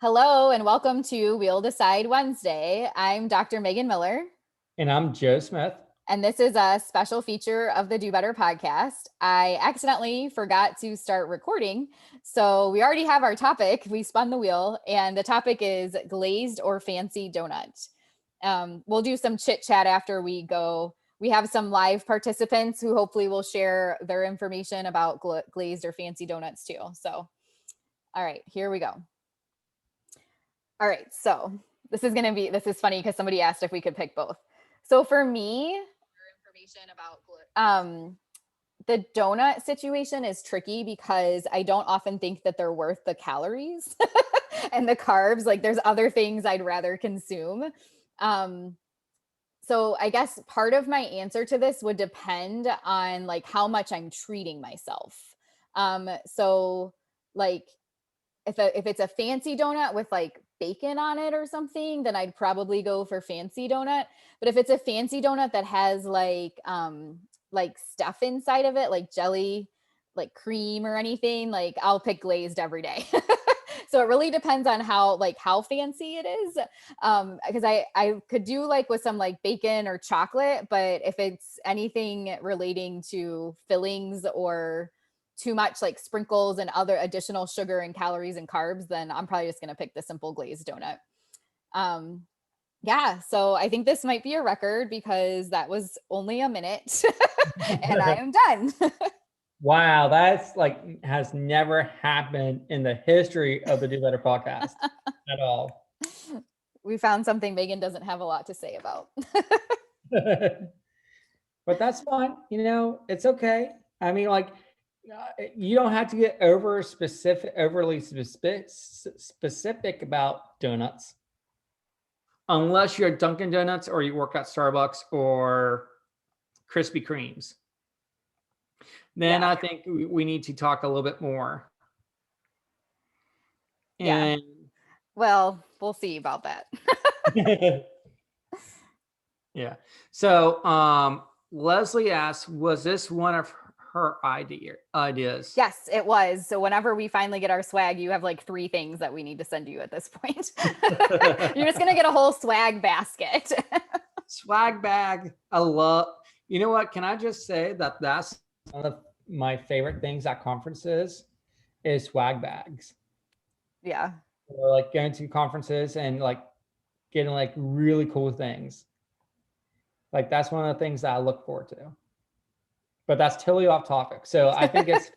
Hello and welcome to We'll Decide Wednesday. I'm Dr. Megan Miller. And I'm Joe Smith. And this is a special feature of the Do Better podcast. I accidentally forgot to start recording. So we already have our topic. We spun the wheel, and the topic is glazed or fancy donut. We'll do some chit chat after we go. We have some live participants who hopefully will share their information about glazed or fancy donuts too. So, all right, here we go. All right, so this is funny because somebody asked if we could pick both. So for me, information about the donut situation is tricky because I don't often think that they're worth the calories and the carbs. Like there's other things I'd rather consume. So I guess part of my answer to this would depend on like how much I'm treating myself. So like if it's a fancy donut with like bacon on it or something, then I'd probably go for fancy donut. But if it's a fancy donut that has like stuff inside of it, like jelly, like cream or anything, like I'll pick glazed every day. So it really depends on how fancy it is. Because I could do like with some like bacon or chocolate, but if it's anything relating to fillings or too much like sprinkles and other additional sugar and calories and carbs, then I'm probably just going to pick the simple glazed donut. Yeah, so I think this might be a record because that was only a minute and I am done. Wow, that's like has never happened in the history of the Do Better podcast at all. We found something Megan doesn't have a lot to say about. But that's fine. It's okay. I mean, like, you don't have to get overly specific about donuts unless you're Dunkin' Donuts or you work at Starbucks or Krispy Kremes. Then I think we need to talk a little bit more. And well, we'll see about that. Yeah. So Leslie asked, was this one of her ideas? Yes, it was. So whenever we finally get our swag, you have like 3 things that we need to send you at this point. You're just going to get a whole swag basket. Swag bag. You know what? Can I just say that that's one of my favorite things at conferences is swag bags. Yeah. Or like going to conferences and like getting like really cool things. Like that's one of the things that I look forward to. But that's totally off topic. So I think it's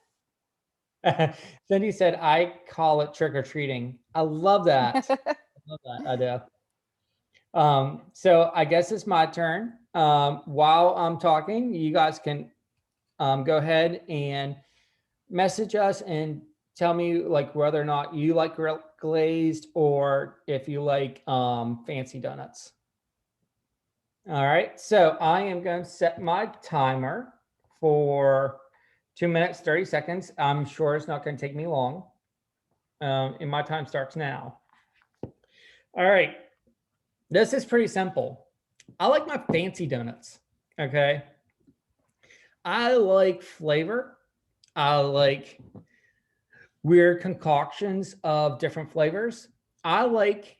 Cindy said, I call it trick-or-treating. I love that. I do. So I guess it's my turn. While I'm talking, you guys can go ahead and message us and tell me like whether or not you like glazed or if you like fancy donuts. All right, so I am going to set my timer for 2 minutes, 30 seconds. I'm sure it's not going to take me long. And my time starts now. All right, this is pretty simple. I like my fancy donuts, okay? I like flavor. I like weird concoctions of different flavors. I like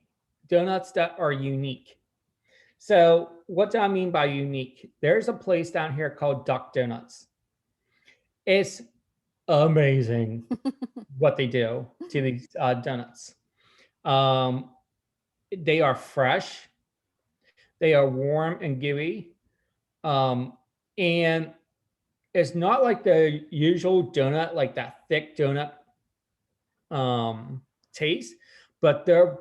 donuts that are unique. So what do I mean by unique? There's a place down here called Duck Donuts. It's amazing what they do to these donuts. They are fresh. They are warm and gooey. And it's not like the usual donut, like that thick donut taste, but their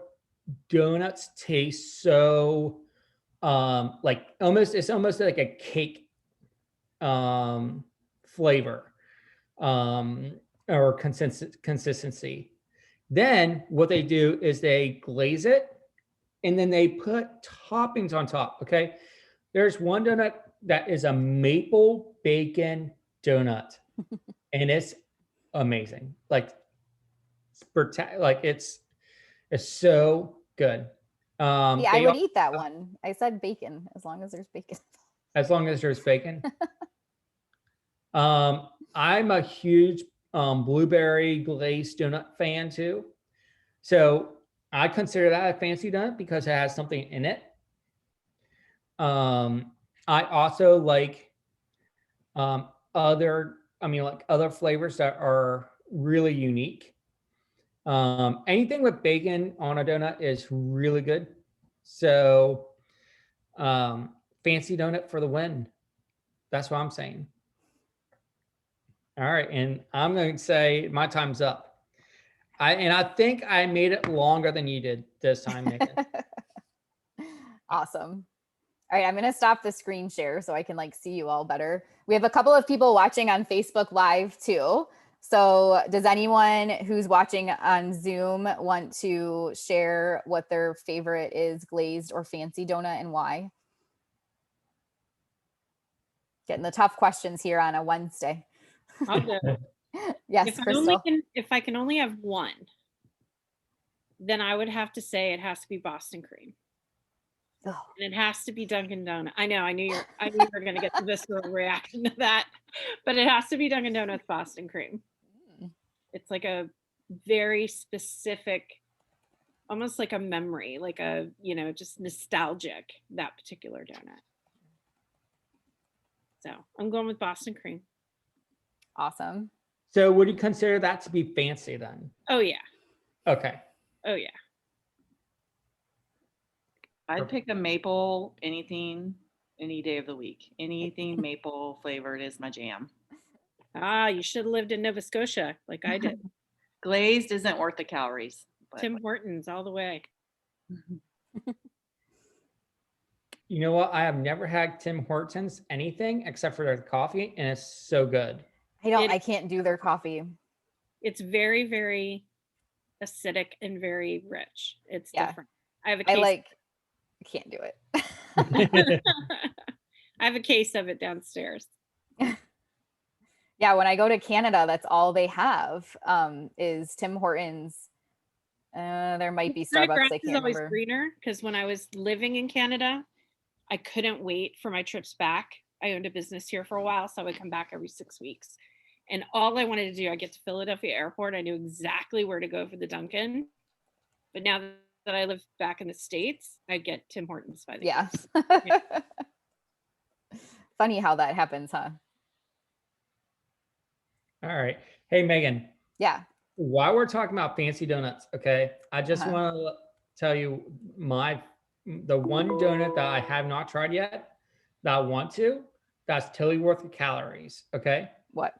donuts taste so like it's almost like a cake flavor or consistency. Then what they do is they glaze it and then they put toppings on top. Okay, there's one donut that is a maple bacon donut and it's amazing. Like it's so good. Yeah, I would eat that one. I said bacon, as long as there's bacon. As long as there's bacon. I'm a huge blueberry glazed donut fan too. So I consider that a fancy donut because it has something in it. I also like like other flavors that are really unique. Anything with bacon on a donut is really good. So, fancy donut for the win. That's what I'm saying. All right, and I'm going to say my time's up. I think I made it longer than you did this time, Megan. Awesome. All right, I'm going to stop the screen share so I can like see you all better. We have a couple of people watching on Facebook Live too. So does anyone who's watching on Zoom want to share what their favorite is, glazed or fancy donut, and why? Getting the tough questions here on a Wednesday. I'll go. Yes, Crystal. If I can only have one, then I would have to say it has to be Boston cream. Oh. And it has to be Dunkin' Donut. I knew you were going to get the visceral reaction to that, but it has to be Dunkin' Donuts Boston cream. It's like a very specific, almost like a memory, like a, just nostalgic, that particular donut. So I'm going with Boston cream. Awesome. So would you consider that to be fancy then? Oh, yeah. Okay. Oh, yeah. I'd pick a maple anything any day of the week. Anything maple flavored is my jam. Ah, you should have lived in Nova Scotia like I did. Glazed isn't worth the calories. But Tim Hortons all the way. You know what? I have never had Tim Hortons anything except for their coffee, and it's so good. I can't do their coffee. It's very, very acidic and very rich. It's different. I have a case. I can't do it. I have a case of it downstairs. Yeah, when I go to Canada, that's all they have is Tim Hortons. There might be Starbucks. Grass I can't is always remember. greener because when I was living in Canada, I couldn't wait for my trips back. I owned a business here for a while, so I would come back every 6 weeks. And all I wanted to do, I get to Philadelphia Airport, I knew exactly where to go for the Dunkin'. But now that I live back in the States, I get Tim Hortons by the Yes. Yeah. Funny how that happens, huh? All right. Hey, Megan. Yeah. While we're talking about fancy donuts, okay, I just want to tell you the one donut that I have not tried yet that I want to, that's totally worth the calories, okay? What?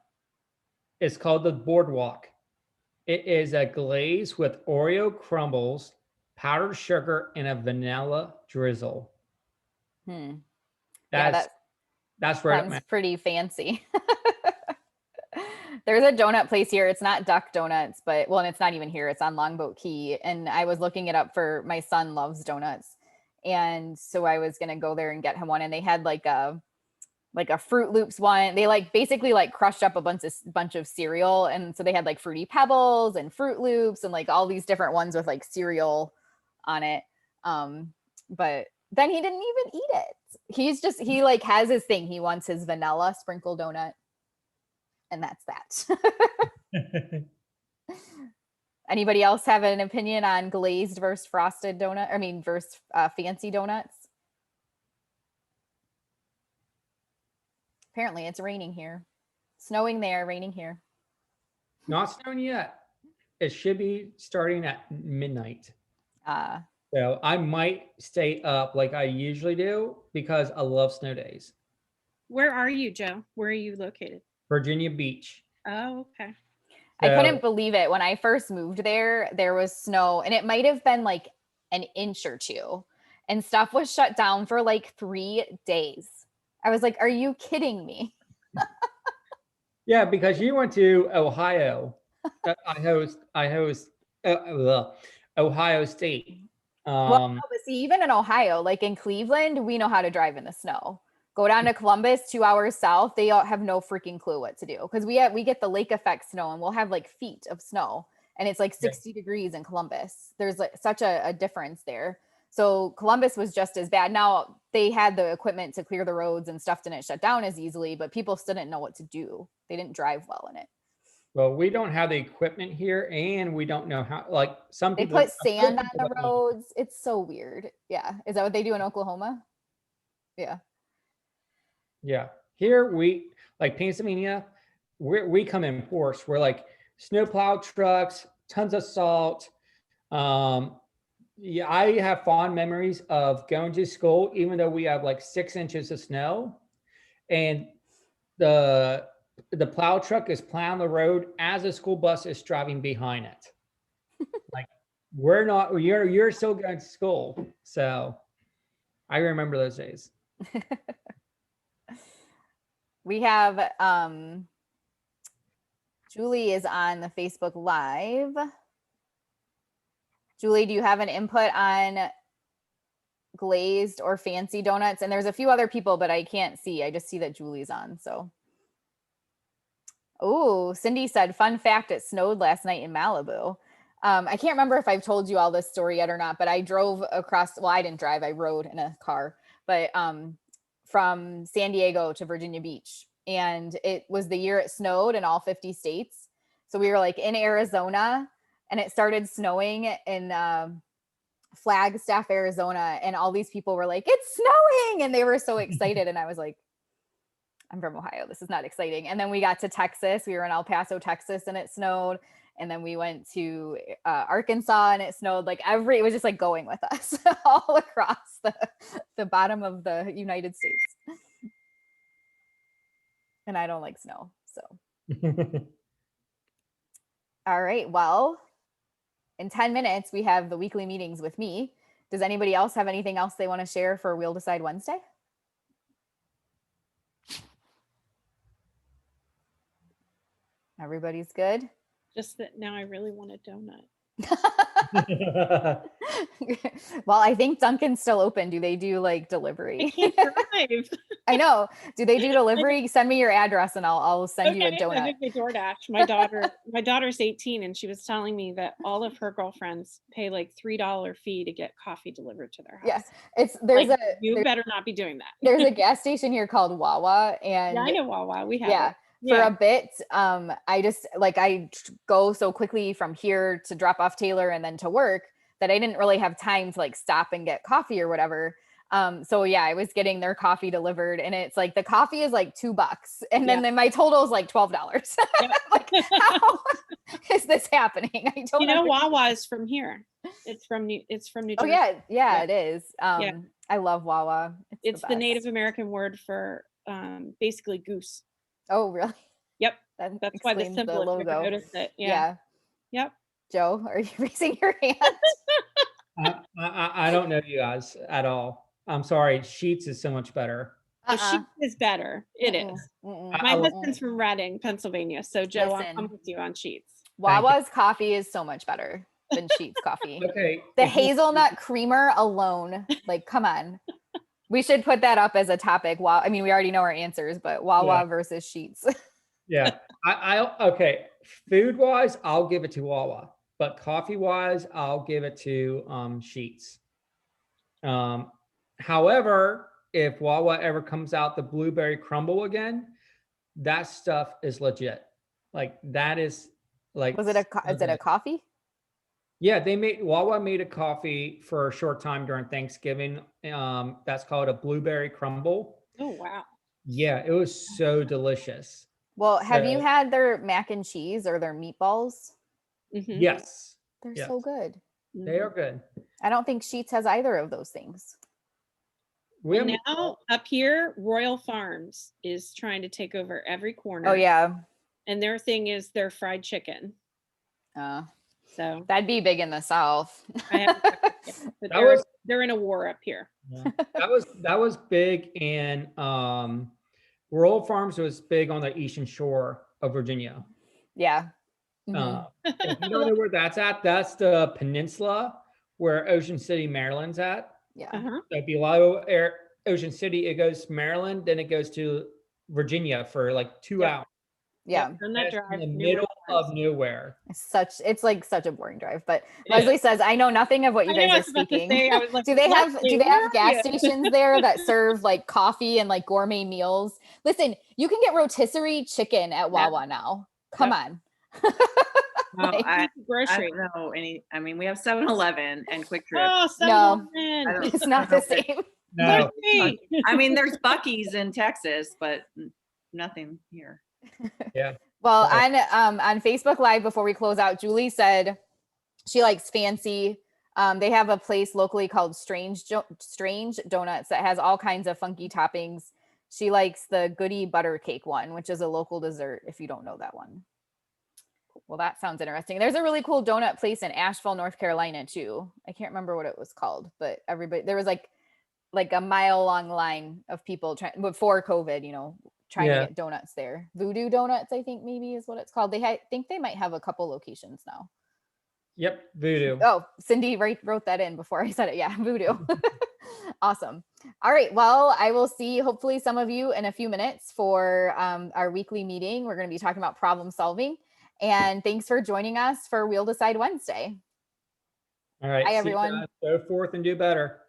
It's called the Boardwalk. It is a glaze with Oreo crumbles, powdered sugar, and a vanilla drizzle. That's right. Sounds pretty fancy. There's a donut place here. It's not Duck Donuts, and it's not even here. It's on Longboat Key. And I was looking it up for my son loves donuts. And so I was going to go there and get him one. And they had like a Fruit Loops one. They basically crushed up a bunch of cereal. And so they had like Fruity Pebbles and Fruit Loops and like all these different ones with like cereal on it. But then he didn't even eat it. He has his thing. He wants his vanilla sprinkle donut. And that's that. Anybody else have an opinion on glazed versus frosted donut? Versus fancy donuts? Apparently it's raining here. Snowing there, raining here. Not snowing yet. It should be starting at midnight. So I might stay up like I usually do because I love snow days. Where are you, Joe? Where are you located? Virginia Beach. Oh, okay. I couldn't believe it. When I first moved there was snow, and it might have been like an inch or two, and stuff was shut down for like 3 days. I was like, are you kidding me? Yeah, because you went to Ohio. I host Ohio State. But see, even in Ohio, like in Cleveland, we know how to drive in the snow. Go down to Columbus, 2 hours south, they all have no freaking clue what to do because we get the lake effect snow, and we'll have like feet of snow, and it's like 60 degrees in Columbus. There's like such a difference there. So Columbus was just as bad. Now they had the equipment to clear the roads and stuff didn't shut down as easily, but people still didn't know what to do. They didn't drive well in it. Well, we don't have the equipment here, and we don't know how. Like some They people put sand on people the don't know. roads. It's so weird. Yeah. Is that what they do in Oklahoma? Yeah. Yeah, here we like Pennsylvania. We come in force. We're like snowplow trucks, tons of salt. Um, yeah, I have fond memories of going to school, even though we have like 6 inches of snow, and the the plow truck is plowing the road as a school bus is driving behind it. Like we're not, you're still going to school, so I remember those days. We have Julie is on the Facebook Live. Julie, do you have an input on glazed or fancy donuts? And there's a few other people, but I can't see. I just see that Julie's on. So, oh, Cindy said, fun fact, it snowed last night in Malibu. I can't remember if I've told you all this story yet or not, but I drove across, well, I didn't drive, I rode in a car, but from San Diego to Virginia Beach. And it was the year it snowed in all 50 states. So we were like in Arizona, and it started snowing in Flagstaff, Arizona. And all these people were like, it's snowing. And they were so excited. And I was like, I'm from Ohio. This is not exciting. And then we got to Texas. We were in El Paso, Texas, and it snowed. And then we went to Arkansas, and it snowed. Like it was just like going with us all across the bottom of the United States. And I don't like snow. So, all right. Well, in 10 minutes, we have the weekly meetings with me. Does anybody else have anything else they want to share for We'll Decide Wednesday? Everybody's good? Just that now I really want a donut. Well, I think Dunkin's still open. Do they do like delivery? I can't drive. I know. Do they do delivery? Send me your address and I'll send you a I donut. think they DoorDash. My daughter's 18, and she was telling me that all of her girlfriends pay like $3 fee to get coffee delivered to their house. Yeah, there's you better not be doing that. There's a gas station here called Wawa, and yeah, I know Wawa. We have it. For a bit, I just I go so quickly from here to drop off Taylor and then to work that I didn't really have time to like stop and get coffee or whatever. So yeah, I was getting their coffee delivered, and it's like the coffee is like $2, and then my total is like $12. Like, how is this happening? I don't know. Wawa is from here. It's from New Jersey. Oh yeah, it is. I love Wawa. It's the Native American word for basically goose. Oh, really? Yep. That's why the symbol, the logo. if you ever noticed it. Yeah. Yep. Joe, are you raising your hand? I don't know you guys at all. I'm sorry. Sheets is so much better. Sheets is better. It is. My husband's from Reading, Pennsylvania. So Joe, I'll come with you on Sheets. Wawa's coffee is so much better than Sheets coffee. Okay. The hazelnut creamer alone, like, come on. We should put that up as a topic. Wow. I mean, we already know our answers, but Wawa versus Sheets. Yeah. Okay. Food wise, I'll give it to Wawa, but coffee wise, I'll give it to Sheets. However, if Wawa ever comes out the blueberry crumble again, that stuff is legit. Like that is like. Is it a coffee? Yeah, Wawa made a coffee for a short time during Thanksgiving. That's called a blueberry crumble. Oh, wow. Yeah, it was so delicious. Well, have you had their mac and cheese or their meatballs? Mm-hmm. Yes. They're so good. They are good. I don't think Sheets has either of those things. Now up here, Royal Farms is trying to take over every corner. Oh, yeah. And their thing is their fried chicken. So that'd be big in the South. They're in a war up here. Yeah. That was big in Royal Farms was big on the eastern shore of Virginia. Yeah. If you don't know where that's at, that's the peninsula where Ocean City, Maryland's at. Yeah. So below Ocean City, it goes to Maryland, then it goes to Virginia for like 2 hours. Yeah. And that drive in the middle of nowhere. It's like such a boring drive. But Leslie says, I know nothing of what you guys are speaking. Like, do they have gas stations there that serve like coffee and like gourmet meals? Listen, you can get rotisserie chicken at Wawa now. Come on. No, Like, I Grocery. don't know any. I mean, we have 7-Eleven and Quick Trip. Oh, No. 7-Eleven. I don't- it's not the same. No, Hey. I mean, there's Buc-ee's in Texas, but nothing here. yeah. Well, Right. on Facebook Live before we close out, Julie said she likes fancy. They have a place locally called Strange Donuts that has all kinds of funky toppings. She likes the Goody Butter Cake one, which is a local dessert. If you don't know that one, well, that sounds interesting. There's a really cool donut place in Asheville, North Carolina, too. I can't remember what it was called, but there was like a mile long line of people trying before COVID, trying to Yeah. get donuts there. Voodoo Donuts, I think maybe is what it's called. Think they might have a couple locations now. Yep. Voodoo. Oh, Cindy wrote that in before I said it. Yeah, Voodoo. Awesome. All right. Well, I will see hopefully some of you in a few minutes for our weekly meeting. We're going to be talking about problem solving. And thanks for joining us for We'll Decide Wednesday. All right. Bye, See you everyone. guys. Go forth and do better.